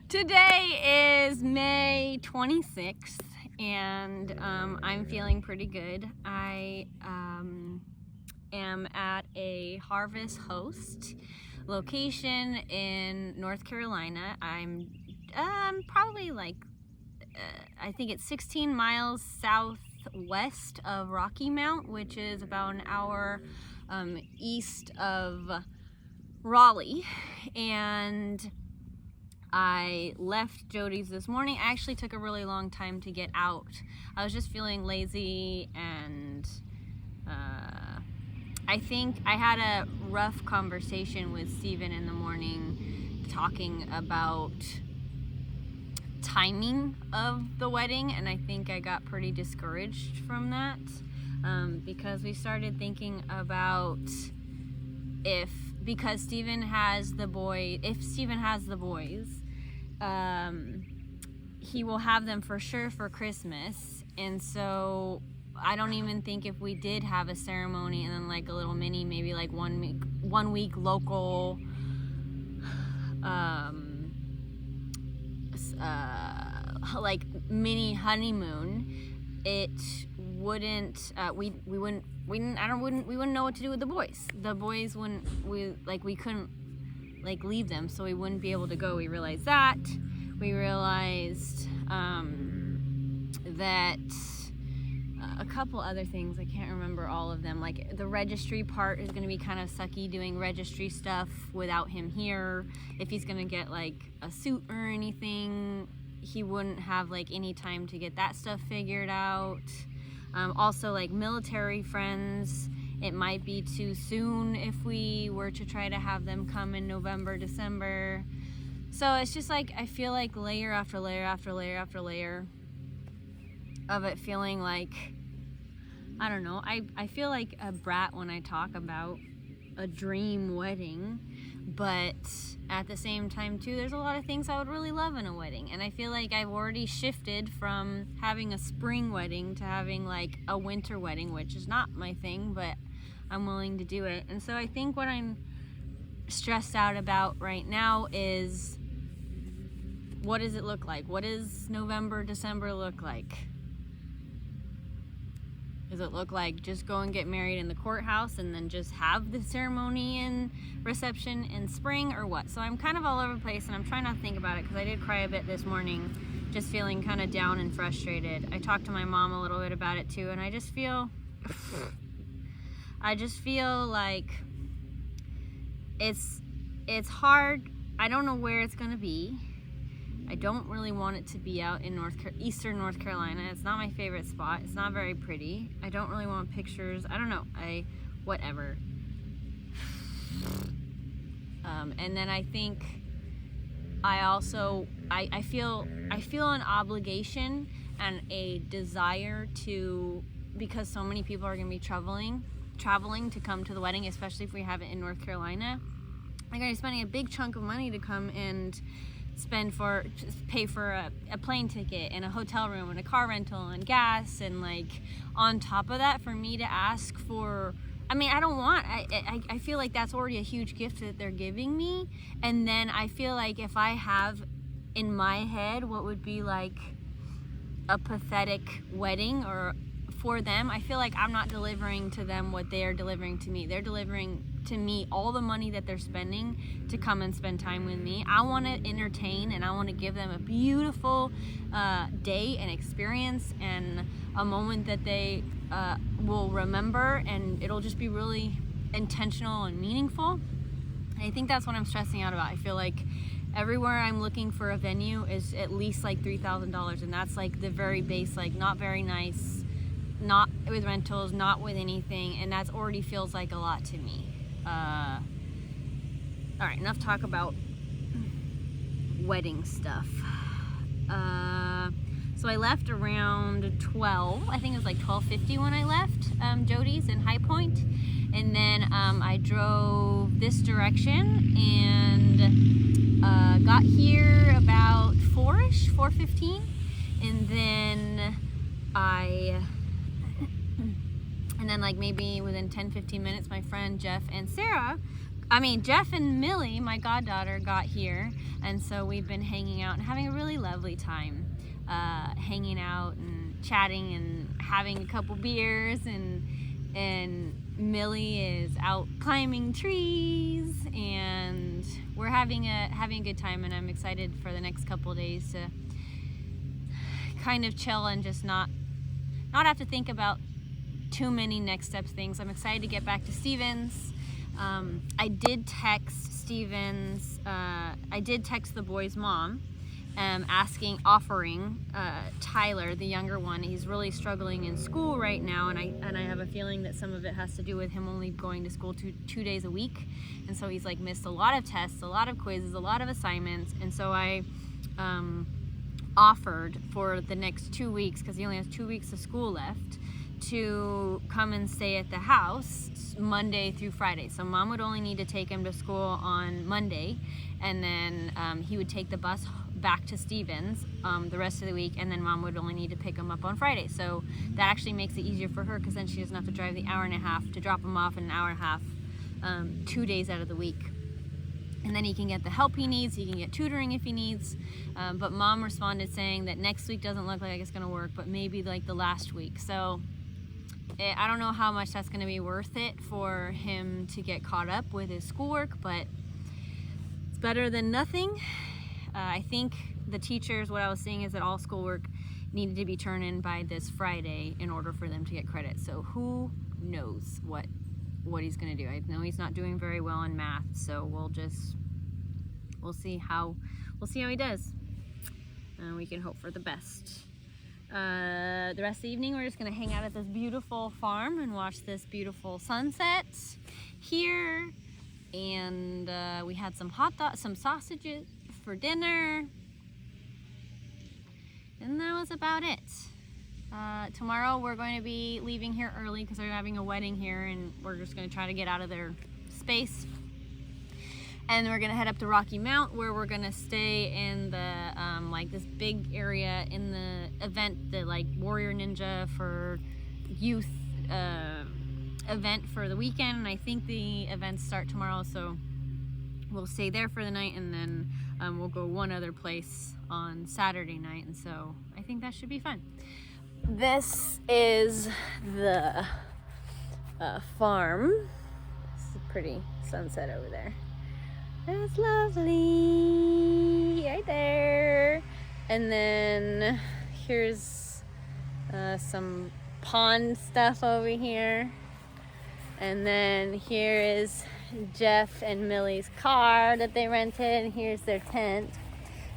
Today is May 26th, and I'm feeling pretty good. I am at a Harvest Host location in North Carolina. I'm probably I think it's 16 miles southwest of Rocky Mount, which is about an hour east of Raleigh. And I left Jody's this morning. I actually took a really long time to get out. I was just feeling lazy, and I think I had a rough conversation with Steven in the morning talking about timing of the wedding, and I think I got pretty discouraged from that because we started thinking about because Steven has the boys, he will have them for sure for Christmas. And so I don't even think if we did have a ceremony and then like a little mini, maybe like 1 week local like mini honeymoon, it wouldn't we wouldn't know what to do with the boys. The boys we couldn't leave them, so we wouldn't be able to go. We realized that. We realized that a couple other things. I can't remember all of them. Like the registry part is going to be kind of sucky, doing registry stuff without him here. If he's going to get like a suit or anything, he wouldn't have like any time to get that stuff figured out. Also, like military friends, it might be too soon if we were to try to have them come in November, December. So it's just like, I feel like layer after layer after layer after layer of it feeling like, I don't know, I feel like a brat when I talk about a dream wedding, but at the same time too, there's a lot of things I would really love in a wedding, and I feel like I've already shifted from having a spring wedding to having like a winter wedding, which is not my thing, but I'm willing to do it. And so I think what I'm stressed out about right now is, what does it look like? What does November, December look like? Does it look like just go and get married in the courthouse and then just have the ceremony and reception in spring, or what? So I'm kind of all over the place, and I'm trying not to think about it because I did cry a bit this morning, just feeling kind of down and frustrated. I talked to my mom a little bit about it too, and I just feel like it's hard. I don't know where it's gonna be. I don't really want it to be out in eastern North Carolina. It's not my favorite spot. It's not very pretty. I don't really want pictures. I don't know. Whatever. And then I think I feel an obligation and a desire to, because so many people are going to be traveling to come to the wedding, especially if we have it in North Carolina. They're going to be spending a big chunk of money to come and pay for a plane ticket and a hotel room and a car rental and gas, and like on top of that, for me to ask for, I feel like that's already a huge gift that they're giving me. And then I feel like if I have in my head what would be like a pathetic wedding or for them, I feel like I'm not delivering to them what they are delivering to me. They're delivering to me all the money that they're spending to come and spend time with me. I want to entertain, and I want to give them a beautiful day and experience and a moment that they will remember, and it'll just be really intentional and meaningful. And I think that's what I'm stressing out about. I feel like everywhere I'm looking for a venue is at least like $3,000, and that's like the very base, like not very nice, not with rentals, not with anything, and that already feels like a lot to me. All right, enough talk about wedding stuff. So I left around 12. I think it was like 12:50 when I left Jody's in High Point, and then I drove this direction and got here about 4:15, and then like maybe within 10-15 minutes, my friend Jeff and Sarah Jeff and Millie, my goddaughter, got here, and so we've been hanging out and having a really lovely time, hanging out and chatting and having a couple beers, and Millie is out climbing trees, and we're having a good time, and I'm excited for the next couple of days to kind of chill and just not have to think about too many next steps things. I'm excited to get back to Stevens. I did text Stevens. I did text the boy's mom, offering Tyler, the younger one. He's really struggling in school right now, and I have a feeling that some of it has to do with him only going to school two days a week, and so he's like missed a lot of tests, a lot of quizzes, a lot of assignments, and so I offered for the next 2 weeks, because he only has 2 weeks of school left, to come and stay at the house Monday through Friday. So mom would only need to take him to school on Monday, and then he would take the bus back to Stevens the rest of the week, and then mom would only need to pick him up on Friday. So that actually makes it easier for her, because then she doesn't have to drive the hour and a half to drop him off, and an hour and a half 2 days out of the week. And then he can get the help he needs, he can get tutoring if he needs. But mom responded saying that next week doesn't look like it's gonna work, but maybe like the last week. So I don't know how much that's gonna be worth it for him to get caught up with his schoolwork, but it's better than nothing. I think the teachers, what I was seeing is that all schoolwork needed to be turned in by this Friday in order for them to get credit. So who knows what he's gonna do. I know he's not doing very well in math, so we'll see how he does. We can hope for the best. The rest of the evening we're just gonna hang out at this beautiful farm and watch this beautiful sunset here, and we had some some sausages for dinner, and that was about it. Tomorrow we're going to be leaving here early because they're having a wedding here, and we're just going to try to get out of their space. And we're going to head up to Rocky Mount, where we're going to stay in the like this big area in the event, the like Warrior Ninja for youth event for the weekend. And I think the events start tomorrow, so we'll stay there for the night, and then we'll go one other place on Saturday night, and so I think that should be fun. This is the farm. This is a pretty sunset over there. That's lovely, right there. And then here's some pond stuff over here. And then here is Jeff and Millie's car that they rented. Here's their tent.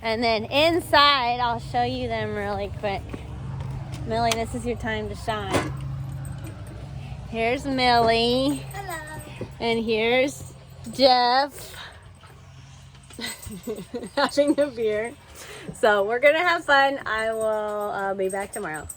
And then inside, I'll show you them really quick. Millie, this is your time to shine. Here's Millie. Hello. And here's Jeff. Having a beer. So we're gonna have fun. I will be back tomorrow.